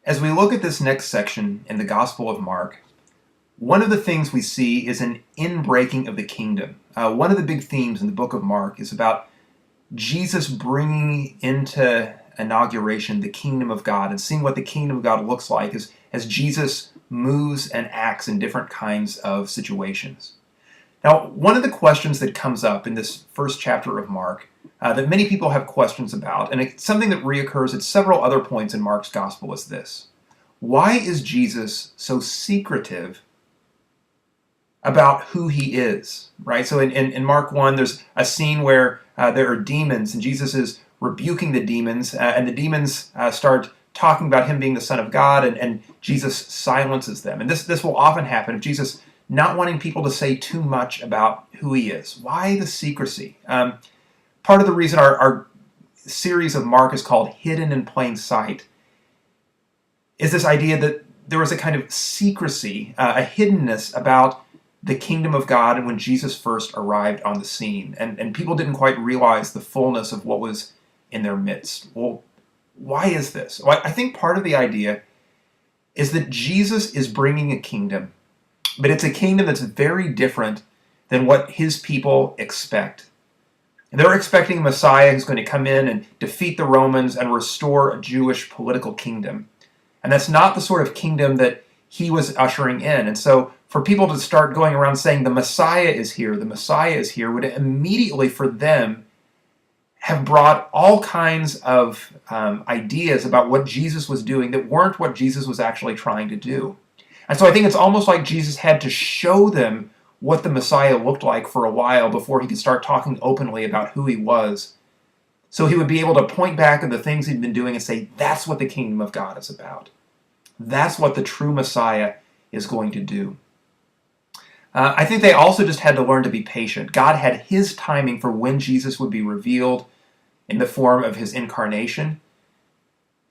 As we look at this next section in the Gospel of Mark, one of the things we see is an inbreaking of the kingdom. One of the big themes in the book of Mark is about Jesus bringing into inauguration the kingdom of God and seeing what the kingdom of God looks like as Jesus moves and acts in different kinds of situations. Now, one of the questions that comes up in this first chapter of Mark that many people have questions about, and it's something that reoccurs at several other points in Mark's gospel, is this: why is Jesus so secretive about who he is? Right? So in Mark 1, there's a scene where there are demons, and Jesus is rebuking the demons, and the demons start talking about him being the Son of God, and Jesus silences them. And this will often happen if Jesus not wanting people to say too much about who he is. Why the secrecy? Part of the reason our series of Mark is called Hidden in Plain Sight is this idea that there was a kind of secrecy, a hiddenness about the kingdom of God and when Jesus first arrived on the scene. And people didn't quite realize the fullness of what was in their midst. Well, why is this? Well, I think part of the idea is that Jesus is bringing a kingdom, but it's a kingdom that's very different than what his people expect. They're expecting a Messiah who's going to come in and defeat the Romans and restore a Jewish political kingdom. And that's not the sort of kingdom that he was ushering in. And so for people to start going around saying the Messiah is here, the Messiah is here, would immediately for them have brought all kinds of ideas about what Jesus was doing that weren't what Jesus was actually trying to do. And so I think it's almost like Jesus had to show them what the Messiah looked like for a while before he could start talking openly about who he was. So he would be able to point back at the things he'd been doing and say, that's what the kingdom of God is about. That's what the true Messiah is going to do. I think they also just had to learn to be patient. God had his timing for when Jesus would be revealed in the form of his incarnation,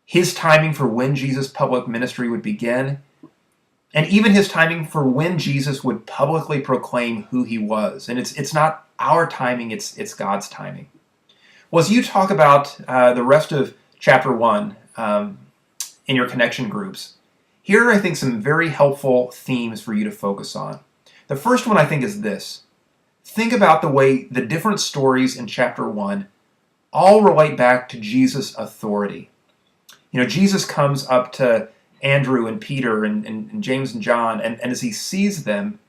his timing for when Jesus' public ministry would begin, and even his timing for when Jesus would publicly proclaim who he was. And it's not our timing, it's God's timing. Well, as you talk about the rest of chapter 1 in your connection groups, here are, I think, some very helpful themes for you to focus on. The first one, I think, is this. Think about the way the different stories in chapter 1 all relate back to Jesus' authority. You know, Jesus comes up to Andrew and Peter and James and John, and as he sees them,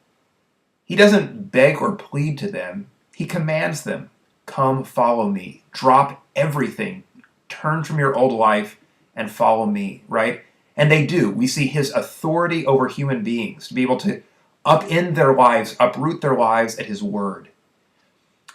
he doesn't beg or plead to them. He commands them, come follow me. Drop everything. Turn from your old life and follow me, right? And they do. We see his authority over human beings to be able to upend their lives, uproot their lives at his word.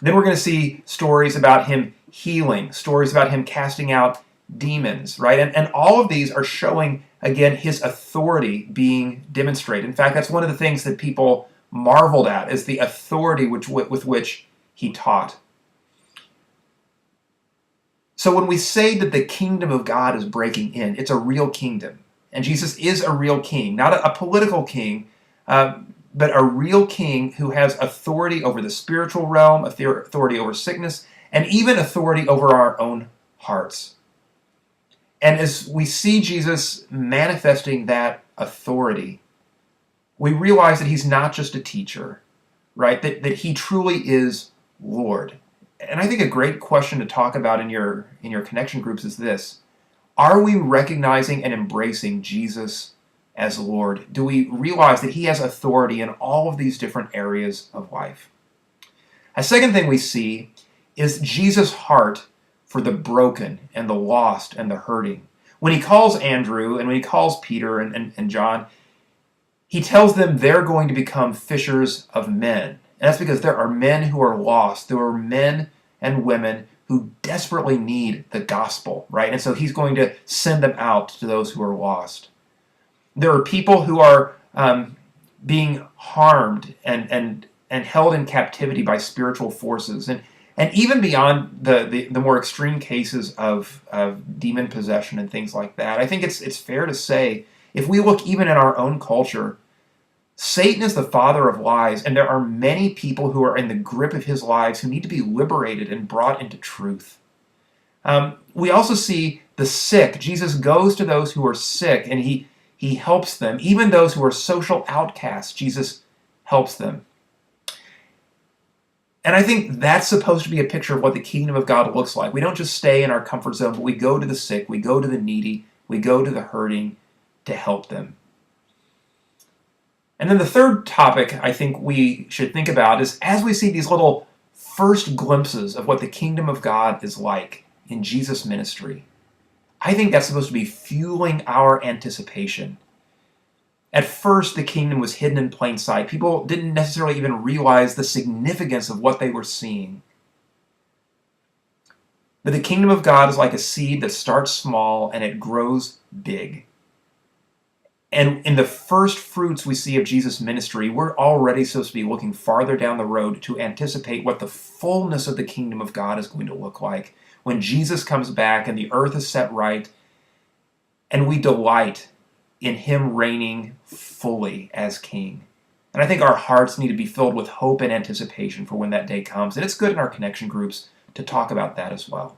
Then we're going to see stories about him healing, stories about him casting out demons, right? And all of these are showing, again, his authority being demonstrated. In fact, that's one of the things that people marveled at, is the authority with which he taught. So when we say that the kingdom of God is breaking in, it's a real kingdom. And Jesus is a real king, not a political king, but a real king who has authority over the spiritual realm, authority over sickness, and even authority over our own hearts. And as we see Jesus manifesting that authority, we realize that he's not just a teacher, right? That he truly is Lord. And I think a great question to talk about in your connection groups is this: are we recognizing and embracing Jesus as Lord? Do we realize that he has authority in all of these different areas of life? A second thing we see is Jesus' heart for the broken and the lost and the hurting. When he calls Andrew and when he calls Peter and John, he tells them they're going to become fishers of men. And that's because there are men who are lost. There are men and women who desperately need the gospel, right? And so he's going to send them out to those who are lost. There are people who are being harmed and held in captivity by spiritual forces. And even beyond the more extreme cases of demon possession and things like that, I think it's fair to say, if we look even in our own culture, Satan is the father of lies, and there are many people who are in the grip of his lies who need to be liberated and brought into truth. We also see The sick. Jesus goes to those who are sick, and he helps them. Even those who are social outcasts, Jesus helps them. And I think that's supposed to be a picture of what the kingdom of God looks like. We don't just stay in our comfort zone, but we go to the sick, we go to the needy, we go to the hurting to help them. And then the third topic I think we should think about is, as we see these little first glimpses of what the kingdom of God is like in Jesus' ministry, I think that's supposed to be fueling our anticipation. At first, the kingdom was hidden in plain sight. People didn't necessarily even realize the significance of what they were seeing. But the kingdom of God is like a seed that starts small and it grows big. And in the first fruits we see of Jesus' ministry, we're already supposed to be looking farther down the road to anticipate what the fullness of the kingdom of God is going to look like when Jesus comes back and the earth is set right and we delight in him reigning fully as king. And I think our hearts need to be filled with hope and anticipation for when that day comes. And it's good in our connection groups to talk about that as well.